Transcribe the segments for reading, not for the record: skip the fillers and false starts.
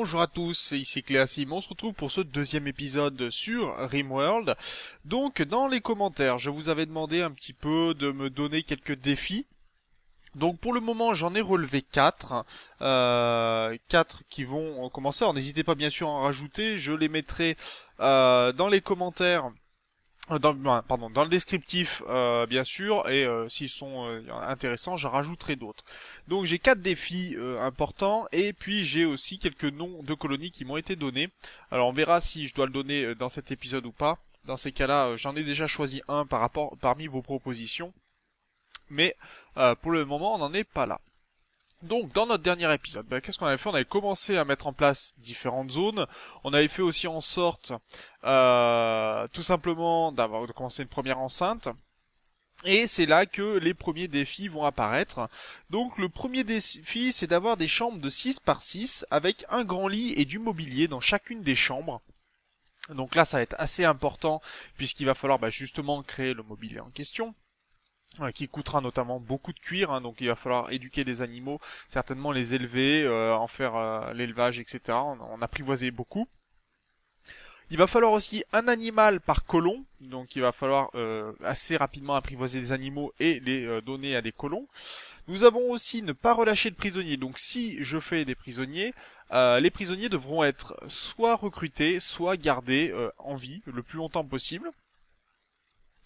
Bonjour à tous, c'est ici Cléasim, on se retrouve pour ce deuxième épisode sur RimWorld. Donc dans les commentaires, je vous avais demandé un petit peu de me donner quelques défis. Donc pour le moment j'en ai relevé 4, 4 qui vont commencer. Alors n'hésitez pas bien sûr à en rajouter, je les mettrai dans les commentaires. Dans le descriptif, bien sûr, et s'ils sont intéressants, j'en rajouterai d'autres. Donc j'ai 4 défis importants, et puis j'ai aussi quelques noms de colonies qui m'ont été donnés. Alors on verra si je dois le donner dans cet épisode ou pas. Dans ces cas-là, j'en ai déjà choisi un parmi vos propositions, mais pour le moment, on n'en est pas là. Donc, dans notre dernier épisode, qu'est-ce qu'on avait fait? On avait commencé à mettre en place différentes zones. On avait fait aussi en sorte, tout simplement, de commencer une première enceinte. Et c'est là que les premiers défis vont apparaître. Donc, le premier défi, c'est d'avoir des chambres de 6 par 6 avec un grand lit et du mobilier dans chacune des chambres. Donc là, ça va être assez important puisqu'il va falloir justement créer le mobilier en question, qui coûtera notamment beaucoup de cuir, hein, donc il va falloir éduquer des animaux, certainement les élever, en faire l'élevage, etc. On apprivoiser beaucoup. Il va falloir aussi un animal par colon, donc il va falloir assez rapidement apprivoiser des animaux et les donner à des colons. Nous avons aussi ne pas relâcher de prisonniers, donc si je fais des prisonniers, les prisonniers devront être soit recrutés, soit gardés en vie le plus longtemps possible.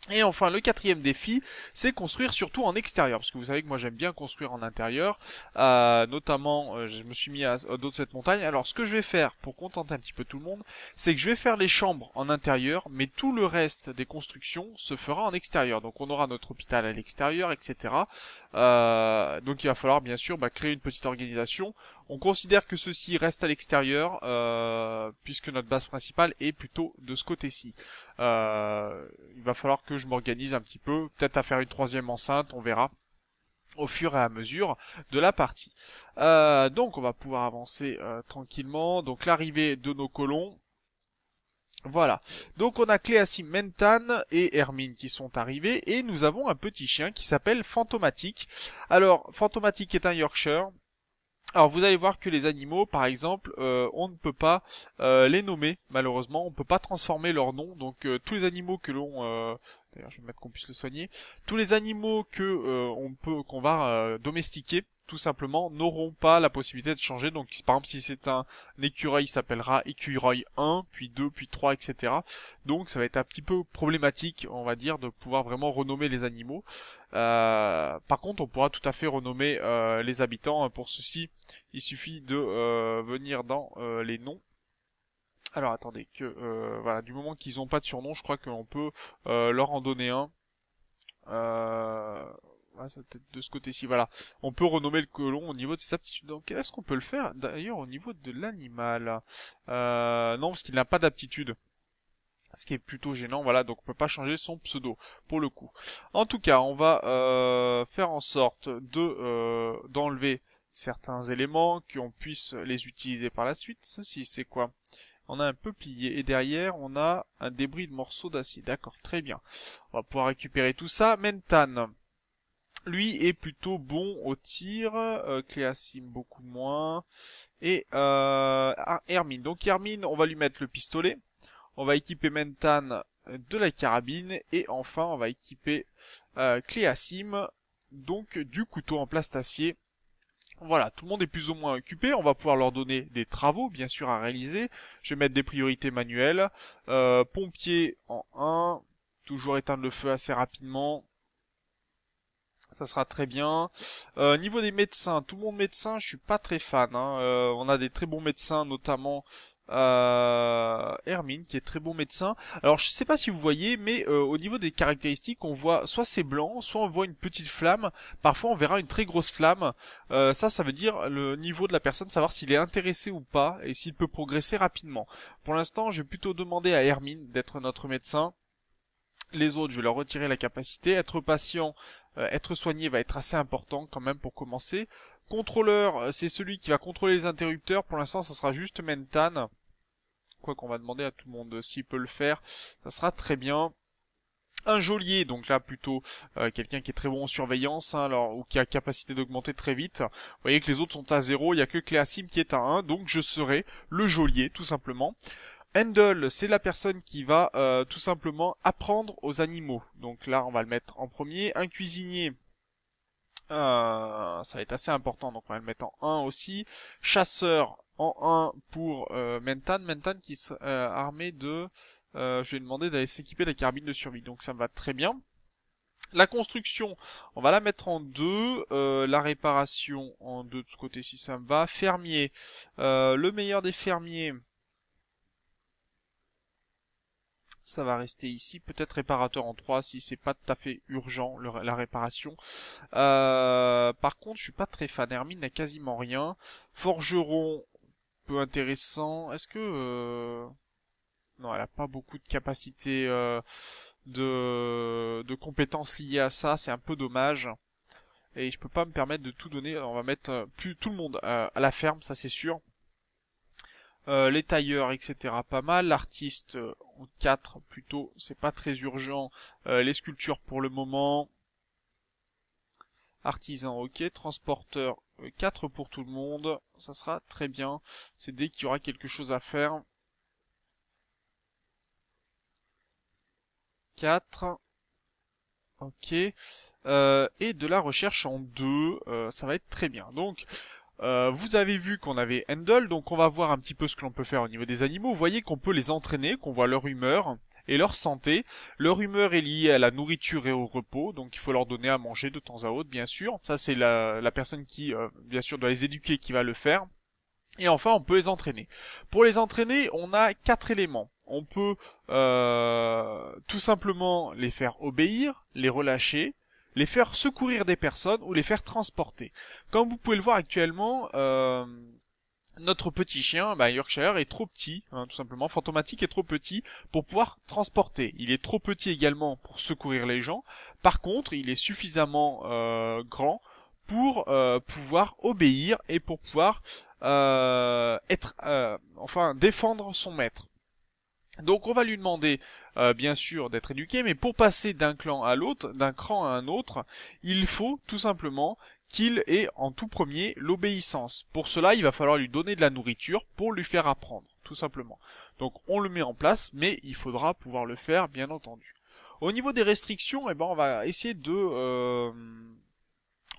Et enfin, le quatrième défi, c'est construire surtout en extérieur, parce que vous savez que moi j'aime bien construire en intérieur, notamment je me suis mis à dos de cette montagne. Alors ce que je vais faire, pour contenter un petit peu tout le monde, c'est que je vais faire les chambres en intérieur, mais tout le reste des constructions se fera en extérieur. Donc on aura notre hôpital à l'extérieur, etc. Donc il va falloir bien sûr créer une petite organisation. On considère que ceci reste à l'extérieur, puisque notre base principale est plutôt de ce côté-ci. Il va falloir que je m'organise un petit peu, peut-être à faire une troisième enceinte, on verra au fur et à mesure de la partie. Donc on va pouvoir avancer tranquillement. Donc l'arrivée de nos colons. Voilà. Donc on a Cléasim, Mentan et Hermine qui sont arrivés, et nous avons un petit chien qui s'appelle Fantomatique. Alors Fantomatique est un Yorkshire. Alors vous allez voir que les animaux, par exemple, on ne peut pas les nommer, malheureusement, on ne peut pas transformer leur nom. Donc tous les animaux que l'on, d'ailleurs je vais mettre qu'on puisse le soigner, tous les animaux qu'on va domestiquer, tout simplement, n'auront pas la possibilité de changer. Donc par exemple si c'est un écureuil, il s'appellera écureuil 1, puis 2, puis 3, etc. Donc ça va être un petit peu problématique, on va dire, de pouvoir vraiment renommer les animaux. Par contre, on pourra tout à fait renommer les habitants. Pour ceci, il suffit de venir dans les noms. Alors attendez, voilà, du moment qu'ils n'ont pas de surnom, je crois qu'on peut leur en donner un. Ouais, c'est peut-être de ce côté-ci, voilà. On peut renommer le colon au niveau de ses aptitudes. Donc, est-ce qu'on peut le faire d'ailleurs au niveau de l'animal? Non, parce qu'il n'a pas d'aptitude. Ce qui est plutôt gênant, voilà, donc on peut pas changer son pseudo, pour le coup. En tout cas, on va faire en sorte d'enlever certains éléments, qu'on puisse les utiliser par la suite. Ceci, c'est quoi? On a un peuplier, et derrière, on a un débris de morceaux d'acier. D'accord, très bien. On va pouvoir récupérer tout ça. Mentan, lui, est plutôt bon au tir. Cléasim, beaucoup moins. Et Hermine. Donc Hermine, on va lui mettre le pistolet. On va équiper Mentan de la carabine, et enfin on va équiper Cléasim donc du couteau en plastacier. Voilà, tout le monde est plus ou moins occupé. On va pouvoir leur donner des travaux bien sûr à réaliser. Je vais mettre des priorités manuelles. Pompier en 1, toujours éteindre le feu assez rapidement. Ça sera très bien. Niveau des médecins, tout le monde médecin, je suis pas très fan, hein. On a des très bons médecins, notamment Hermine, qui est très bon médecin. Alors je sais pas si vous voyez, mais au niveau des caractéristiques, on voit soit c'est blanc, soit on voit une petite flamme. Parfois on verra une très grosse flamme. Ça veut dire le niveau de la personne, savoir s'il est intéressé ou pas, et s'il peut progresser rapidement. Pour l'instant, je vais plutôt demander à Hermine d'être notre médecin. Les autres, je vais leur retirer la capacité. Être patient, être soigné va être assez important quand même pour commencer. Contrôleur, c'est celui qui va contrôler les interrupteurs. Pour l'instant, ça sera juste Mentan. Quoi qu'on va demander à tout le monde s'il peut le faire. Ça sera très bien. Un geôlier, donc là plutôt quelqu'un qui est très bon en surveillance, hein, alors, ou qui a capacité d'augmenter très vite. Vous voyez que les autres sont à 0, il n'y a que Cléasim qui est à 1, donc je serai le geôlier tout simplement. Handle, c'est la personne qui va tout simplement apprendre aux animaux. Donc là, on va le mettre en premier. Un cuisinier, ça va être assez important, donc on va le mettre en 1 aussi. Chasseur en 1 pour Mentan. Mentan qui est armé de... je vais demander d'aller s'équiper de la carabine de survie, donc ça me va très bien. La construction, on va la mettre en 2. La réparation en 2 de ce côté-ci, ça me va. Fermier, le meilleur des fermiers... Ça va rester ici, peut-être réparateur en 3 si c'est pas tout à fait urgent la réparation. Par contre, je suis pas très fan. Hermine n'a quasiment rien. Forgeron, peu intéressant. Est-ce que... Non, elle a pas beaucoup de capacité de compétences liées à ça. C'est un peu dommage. Et je peux pas me permettre de tout donner. Alors, on va mettre plus tout le monde à la ferme, ça c'est sûr. Les tailleurs, etc. pas mal. L'artiste en 4 plutôt, c'est pas très urgent. Les sculptures pour le moment. Artisan, ok. Transporteur, 4 pour tout le monde. Ça sera très bien. C'est dès qu'il y aura quelque chose à faire. 4. Ok. Et de la recherche en 2. Ça va être très bien. Donc, vous avez vu qu'on avait Handle, donc on va voir un petit peu ce que l'on peut faire au niveau des animaux. Vous voyez qu'on peut les entraîner, qu'on voit leur humeur et leur santé. Leur humeur est liée à la nourriture et au repos, donc il faut leur donner à manger de temps à autre, bien sûr. Ça, c'est la personne qui, bien sûr, doit les éduquer qui va le faire. Et enfin, on peut les entraîner. Pour les entraîner, on a 4 éléments. On peut tout simplement les faire obéir, les relâcher, les faire secourir des personnes ou les faire transporter. Comme vous pouvez le voir actuellement, notre petit chien, Yorkshire, est trop petit, hein, tout simplement. Fantomatique est trop petit pour pouvoir transporter. Il est trop petit également pour secourir les gens. Par contre, il est suffisamment grand pour pouvoir obéir et pour pouvoir défendre son maître. Donc on va lui demander bien sûr d'être éduqué, mais pour passer d'un clan à l'autre, d'un cran à un autre, il faut tout simplement qu'il ait en tout premier l'obéissance. Pour cela, il va falloir lui donner de la nourriture pour lui faire apprendre, tout simplement. Donc on le met en place, mais il faudra pouvoir le faire, bien entendu. Au niveau des restrictions, on va essayer de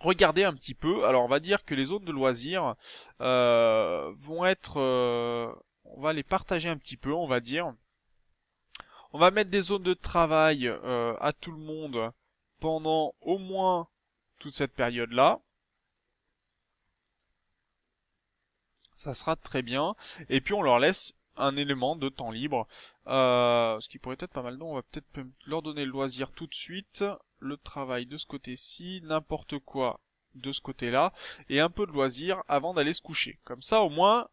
regarder un petit peu. Alors on va dire que les zones de loisirs vont être... on va les partager un petit peu, on va dire. On va mettre des zones de travail à tout le monde pendant au moins toute cette période-là. Ça sera très bien. Et puis on leur laisse un élément de temps libre. Ce qui pourrait être pas mal. Non, on va peut-être leur donner le loisir tout de suite. Le travail de ce côté-ci, n'importe quoi de ce côté-là. Et un peu de loisir avant d'aller se coucher. Comme ça, au moins,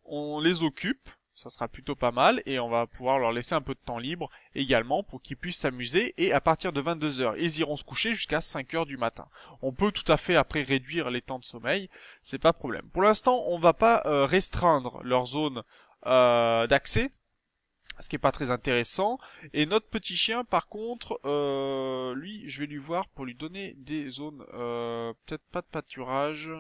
on les occupe. Ça sera plutôt pas mal et on va pouvoir leur laisser un peu de temps libre également pour qu'ils puissent s'amuser et à partir de 22 heures, ils iront se coucher jusqu'à 5 heures du matin. On peut tout à fait après réduire les temps de sommeil, c'est pas problème. Pour l'instant, on va pas restreindre leur zone d'accès, ce qui est pas très intéressant. Et notre petit chien, par contre, lui, je vais lui voir pour lui donner des zones, peut-être pas de pâturage,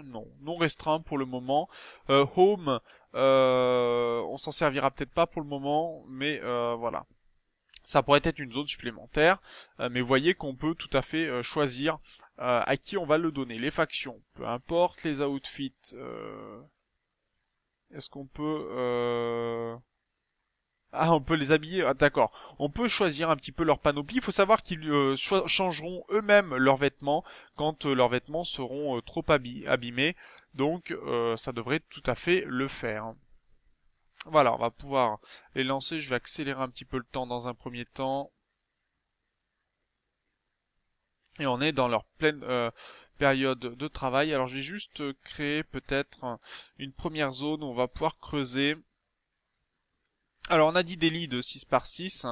non restreint pour le moment. Home, on s'en servira peut-être pas pour le moment, mais voilà. Ça pourrait être une zone supplémentaire, mais vous voyez qu'on peut tout à fait choisir à qui on va le donner. Les factions, peu importe, les outfits, est-ce qu'on peut... Ah, on peut les habiller, ah, d'accord. On peut choisir un petit peu leur panoplie. Il faut savoir qu'ils changeront eux-mêmes leurs vêtements quand leurs vêtements seront trop abîmés. Donc, ça devrait tout à fait le faire. Voilà, on va pouvoir les lancer. Je vais accélérer un petit peu le temps dans un premier temps. Et on est dans leur pleine période de travail. Alors, j'ai juste créé peut-être une première zone où on va pouvoir creuser. Alors on a dit des lits de 6 par 6,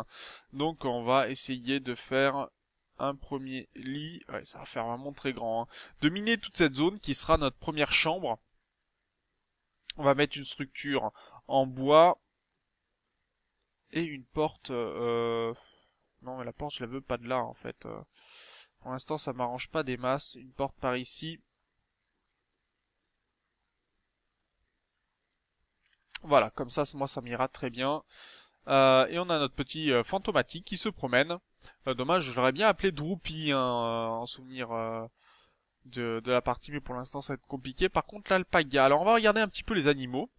donc on va essayer de faire un premier lit, ouais, ça va faire vraiment très grand, hein. De miner toute cette zone qui sera notre première chambre. On va mettre une structure en bois et une porte Non, mais la porte, je la veux pas de là, en fait. Pour l'instant, ça m'arrange pas des masses. Une porte par ici. Voilà, comme ça, moi, ça m'ira très bien. Et on a notre petit fantomatique qui se promène. Dommage, j'aurais bien appelé Droopy, hein, en souvenir de la partie, mais pour l'instant, ça va être compliqué. Par contre, l'alpaga. Alors, on va regarder un petit peu les animaux.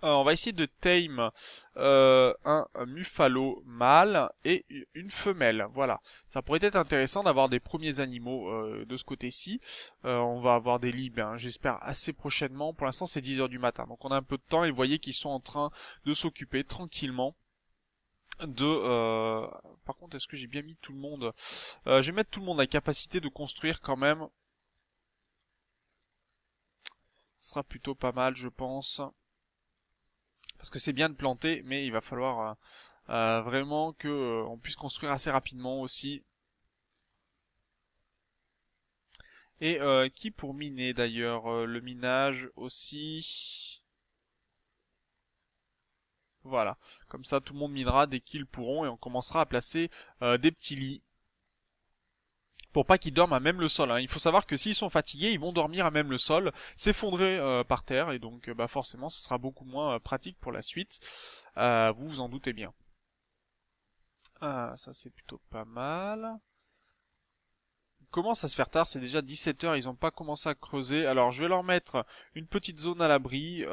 On va essayer de tame un Muffalo mâle et une femelle. Voilà. Ça pourrait être intéressant d'avoir des premiers animaux de ce côté-ci. On va avoir des lits, j'espère, assez prochainement. Pour l'instant, c'est 10 heures du matin. Donc on a un peu de temps et vous voyez qu'ils sont en train de s'occuper tranquillement de... Par contre, est-ce que j'ai bien mis tout le monde Je vais mettre tout le monde à capacité de construire quand même. Ce sera plutôt pas mal, je pense. Parce que c'est bien de planter, mais il va falloir vraiment que on puisse construire assez rapidement aussi. Et qui pour miner d'ailleurs, le minage aussi. Voilà, comme ça tout le monde minera dès qu'ils pourront et on commencera à placer des petits lits. Pour pas qu'ils dorment à même le sol, hein. Il faut savoir que s'ils sont fatigués, ils vont dormir à même le sol, s'effondrer par terre, et donc forcément ce sera beaucoup moins pratique pour la suite. Vous vous en doutez bien. Ça c'est plutôt pas mal. Il commence à se faire tard, c'est déjà 17 heures, ils n'ont pas commencé à creuser. Alors je vais leur mettre une petite zone à l'abri,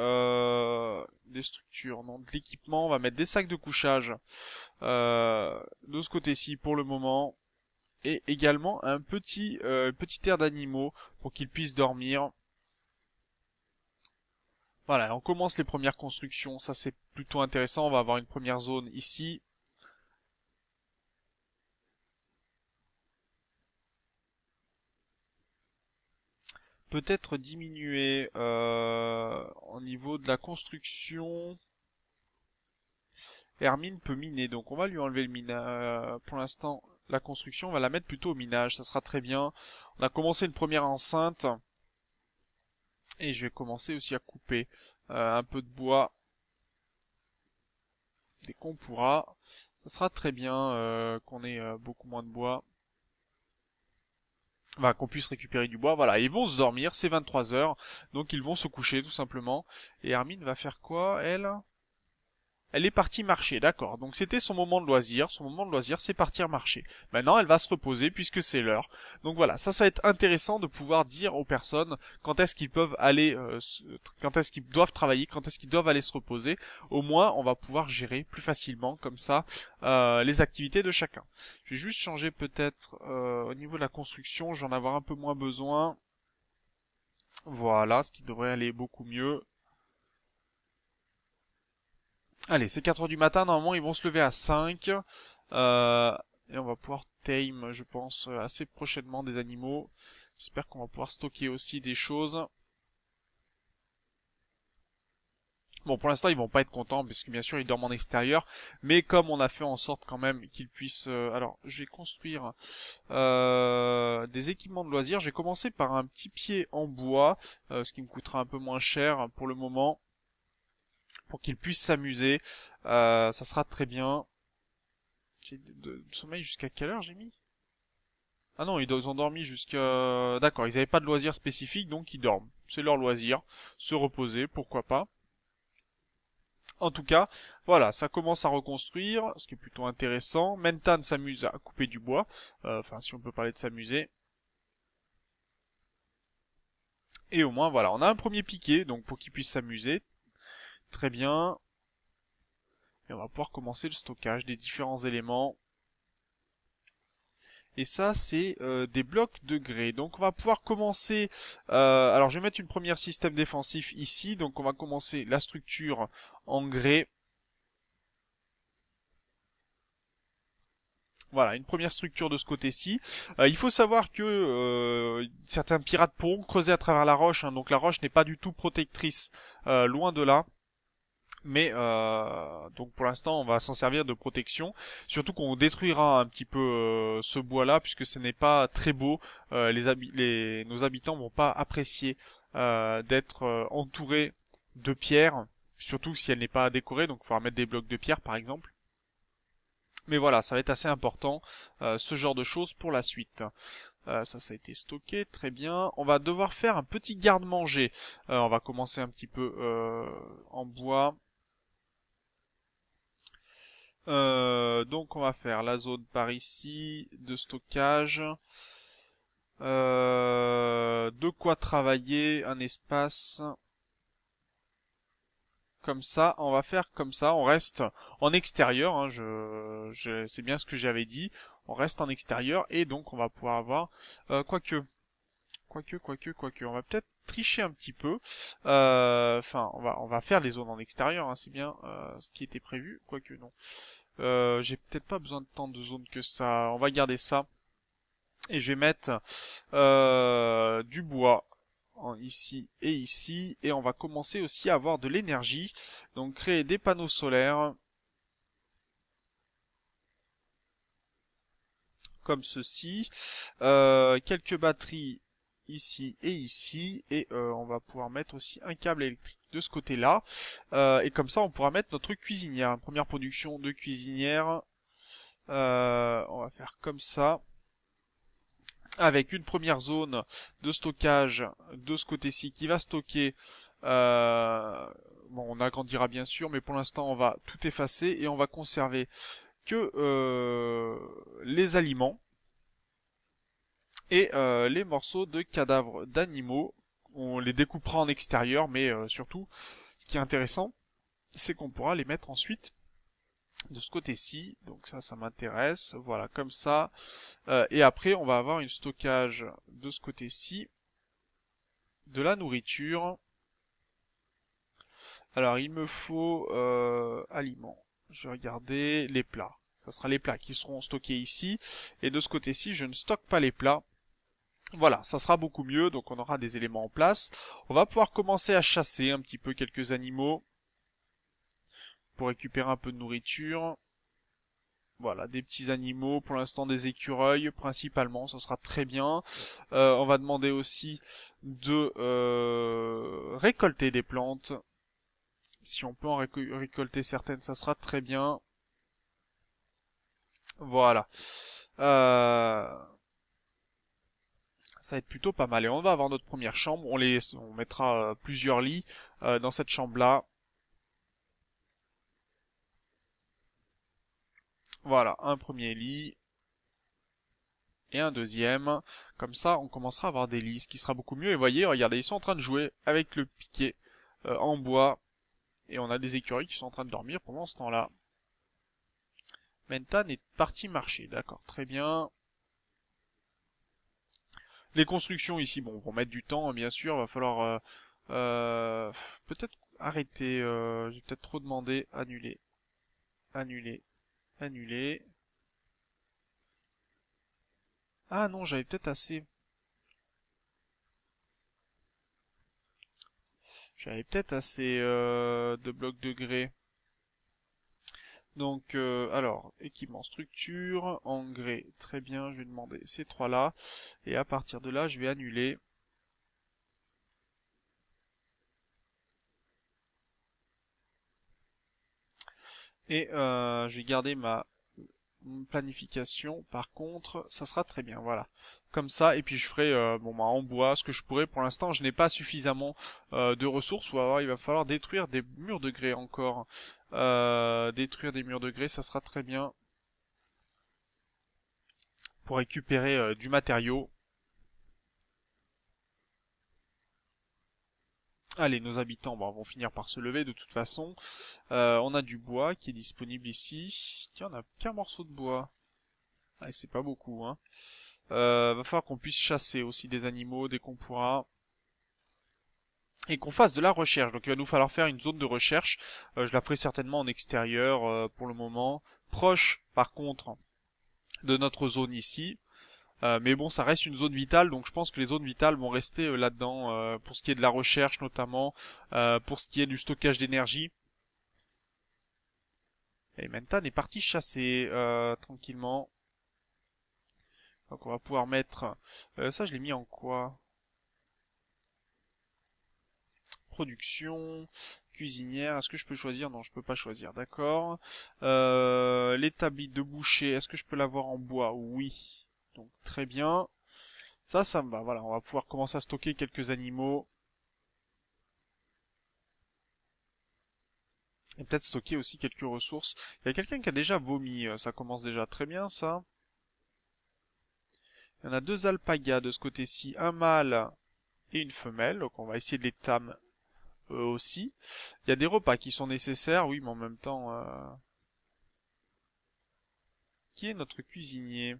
des structures, non, de l'équipement, on va mettre des sacs de couchage de ce côté-ci pour le moment. Et également un petit aire d'animaux pour qu'ils puissent dormir. Voilà, on commence les premières constructions, ça c'est plutôt intéressant, on va avoir une première zone ici. Peut-être diminuer au niveau de la construction. Hermine peut miner, donc on va lui enlever le minage. Pour l'instant, la construction, on va la mettre plutôt au minage, ça sera très bien. On a commencé une première enceinte. Et je vais commencer aussi à couper un peu de bois dès qu'on pourra. Ça sera très bien qu'on ait beaucoup moins de bois. Enfin, qu'on puisse récupérer du bois. Voilà, ils vont se dormir, c'est 23 heures. Donc ils vont se coucher tout simplement. Et Hermine va faire quoi, elle? Elle est partie marcher, d'accord. Donc c'était son moment de loisir. Son moment de loisir, c'est partir marcher. Maintenant, elle va se reposer puisque c'est l'heure. Donc voilà, ça va être intéressant de pouvoir dire aux personnes quand est-ce qu'ils peuvent aller, quand est-ce qu'ils doivent travailler, quand est-ce qu'ils doivent aller se reposer. Au moins, on va pouvoir gérer plus facilement comme ça les activités de chacun. Je vais juste changer peut-être au niveau de la construction, j'en avoir un peu moins besoin. Voilà, ce qui devrait aller beaucoup mieux. Allez, c'est 4 heures du matin, normalement ils vont se lever à 5. Et on va pouvoir tame, je pense, assez prochainement des animaux. J'espère qu'on va pouvoir stocker aussi des choses. Bon, pour l'instant, ils vont pas être contents, parce que bien sûr, ils dorment en extérieur. Mais comme on a fait en sorte quand même qu'ils puissent... alors, je vais construire des équipements de loisirs. Je vais commencer par un petit pied en bois, ce qui me coûtera un peu moins cher pour le moment, pour qu'ils puissent s'amuser. Ça sera très bien. J'ai de sommeil jusqu'à quelle heure j'ai mis? Ah non, ils ont dormi jusqu'à... D'accord, ils n'avaient pas de loisirs spécifiques, donc ils dorment. C'est leur loisir. Se reposer, pourquoi pas. En tout cas, voilà, ça commence à reconstruire, ce qui est plutôt intéressant. Mentan s'amuse à couper du bois. Enfin, si on peut parler de s'amuser. Et au moins, voilà, on a un premier piquet, donc pour qu'ils puissent s'amuser. Très bien. Et on va pouvoir commencer le stockage des différents éléments. Et ça, c'est des blocs de grès. Donc on va pouvoir commencer... alors je vais mettre une première système défensif ici. Donc on va commencer la structure en grès. Voilà, une première structure de ce côté-ci. Il faut savoir que certains pirates pourront creuser à travers la roche. Hein, donc la roche n'est pas du tout protectrice, loin de là. Mais donc pour l'instant on va s'en servir de protection, surtout qu'on détruira un petit peu ce bois là puisque ce n'est pas très beau. Nos habitants vont pas apprécier d'être entourés de pierres, surtout si elle n'est pas décorée, donc il faudra mettre des blocs de pierre par exemple. Mais voilà, ça va être assez important, ce genre de choses pour la suite. Ça a été stocké, très bien. On va devoir faire un petit garde-manger. On va commencer un petit peu en bois. Donc on va faire la zone par ici, de stockage. De quoi travailler, un espace. Comme ça, on va faire comme ça, on reste en extérieur, hein, c'est bien ce que j'avais dit, on reste en extérieur et donc on va pouvoir avoir, quoique, on va peut-être tricher un petit peu, enfin, on va faire les zones en extérieur, hein, c'est bien ce qui était prévu, quoique non. J'ai peut-être pas besoin de tant de zones que ça, on va garder ça et je vais mettre du bois ici et on va commencer aussi à avoir de l'énergie, donc créer des panneaux solaires comme ceci, quelques batteries ici et on va pouvoir mettre aussi un câble électrique de ce côté là et comme ça on pourra mettre notre cuisinière, une première production de cuisinière. On va faire comme ça avec une première zone de stockage de ce côté-ci qui va stocker. Bon, on agrandira bien sûr, mais pour l'instant, on va tout effacer et on va conserver que les aliments et les morceaux de cadavres d'animaux. On les découpera en extérieur, mais surtout, ce qui est intéressant, c'est qu'on pourra les mettre ensuite de ce côté-ci. Donc ça m'intéresse. Voilà, comme ça. Et après, on va avoir un stockage de ce côté-ci de la nourriture. Alors, il me faut aliments. Je vais regarder les plats. Ça sera les plats qui seront stockés ici. Et de ce côté-ci, je ne stocke pas les plats. Voilà, ça sera beaucoup mieux. Donc, on aura des éléments en place. On va pouvoir commencer à chasser un petit peu quelques animaux pour récupérer un peu de nourriture. Voilà, des petits animaux, pour l'instant des écureuils principalement, ça sera très bien. On va demander aussi de récolter des plantes. Si on peut en récolter certaines, ça sera très bien. Voilà. Ça va être plutôt pas mal. Et on va avoir notre première chambre. On mettra plusieurs lits dans cette chambre-là. Voilà, un premier lit et un deuxième. Comme ça, on commencera à avoir des lits, ce qui sera beaucoup mieux. Et voyez, regardez, ils sont en train de jouer avec le piquet en bois. Et on a des écureuils qui sont en train de dormir pendant ce temps-là. Mentan est parti marcher, d'accord, très bien. Les constructions ici, bon, vont mettre du temps, bien sûr. Va falloir peut-être arrêter. J'ai peut-être trop demandé. Annuler, annuler, annuler. Ah non, j'avais peut-être assez. J'avais peut-être assez de blocs de grès. Donc, alors, équipement structure, engrais, très bien, je vais demander ces trois-là. Et à partir de là, je vais annuler. Et je vais garder ma planification. Par contre, ça sera très bien, voilà. Comme ça, et puis je ferai bon bah en bois ce que je pourrais. Pour l'instant, je n'ai pas suffisamment de ressources. Ou alors, il va falloir détruire des murs de grès encore. Détruire des murs de grès, ça sera très bien pour récupérer du matériau. Allez, nos habitants vont finir par se lever de toute façon. On a du bois qui est disponible ici. Tiens, on a qu'un morceau de bois. Ah, c'est pas beaucoup, hein. Va falloir qu'on puisse chasser aussi des animaux dès qu'on pourra. Et qu'on fasse de la recherche. Donc il va nous falloir faire une zone de recherche. Je la ferai certainement en extérieur pour le moment. Proche, par contre, de notre zone ici. Mais bon, ça reste une zone vitale, donc je pense que les zones vitales vont rester là-dedans, pour ce qui est de la recherche notamment, pour ce qui est du stockage d'énergie. Et Mentan est parti chasser tranquillement. Donc on va pouvoir mettre... ça, je l'ai mis en quoi? Production, cuisinière, est-ce que je peux choisir? Non, je peux pas choisir, d'accord. L'établi de boucher, est-ce que je peux l'avoir en bois? Oui. Donc très bien. Ça me va, voilà, on va pouvoir commencer à stocker quelques animaux. Et peut-être stocker aussi quelques ressources. Il y a quelqu'un qui a déjà vomi, ça commence déjà très bien ça. Il y en a 2 alpagas de ce côté-ci, un mâle et une femelle, donc on va essayer de les tamer eux aussi. Il y a des repas qui sont nécessaires, oui, mais en même temps... Qui est notre cuisinier?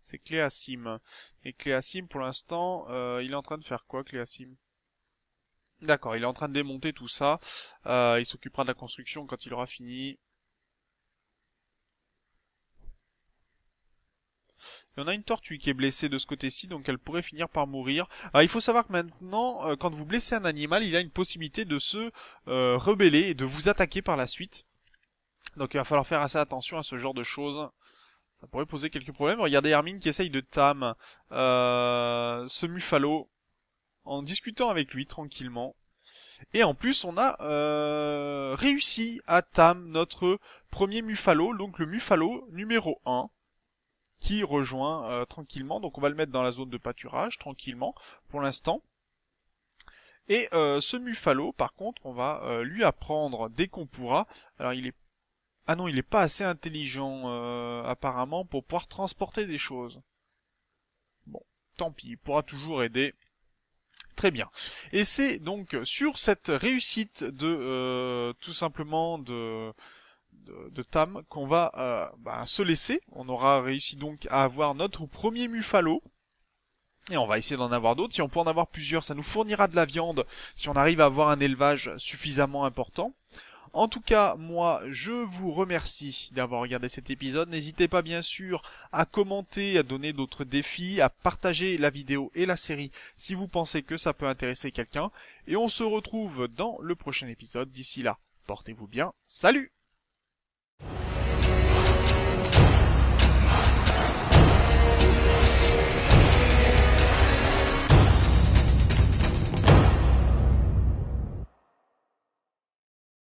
C'est Cléasim. Et Cléasim, pour l'instant, il est en train de faire quoi, Cléasim? D'accord, il est en train de démonter tout ça. Il s'occupera de la construction quand il aura fini. Il y en a une tortue qui est blessée de ce côté-ci, donc elle pourrait finir par mourir. Il faut savoir que maintenant, quand vous blessez un animal, il a une possibilité de se rebeller et de vous attaquer par la suite. Donc il va falloir faire assez attention à ce genre de choses. Ça pourrait poser quelques problèmes. Regardez Hermine qui essaye de tame ce Muffalo en discutant avec lui tranquillement. Et en plus, on a réussi à tame notre premier Muffalo, donc le Muffalo numéro 1, qui rejoint tranquillement. Donc on va le mettre dans la zone de pâturage, tranquillement, pour l'instant. Et ce Muffalo, par contre, on va lui apprendre dès qu'on pourra. Alors il est... Ah non, il est pas assez intelligent, apparemment, pour pouvoir transporter des choses. Bon, tant pis, il pourra toujours aider. Très bien. Et c'est donc sur cette réussite de tout simplement de Tam qu'on va se laisser. On aura réussi donc à avoir notre premier Muffalo. Et on va essayer d'en avoir d'autres. Si on peut en avoir plusieurs, ça nous fournira de la viande si on arrive à avoir un élevage suffisamment important. En tout cas, moi, je vous remercie d'avoir regardé cet épisode. N'hésitez pas, bien sûr, à commenter, à donner d'autres défis, à partager la vidéo et la série si vous pensez que ça peut intéresser quelqu'un. Et on se retrouve dans le prochain épisode. D'ici là, portez-vous bien. Salut!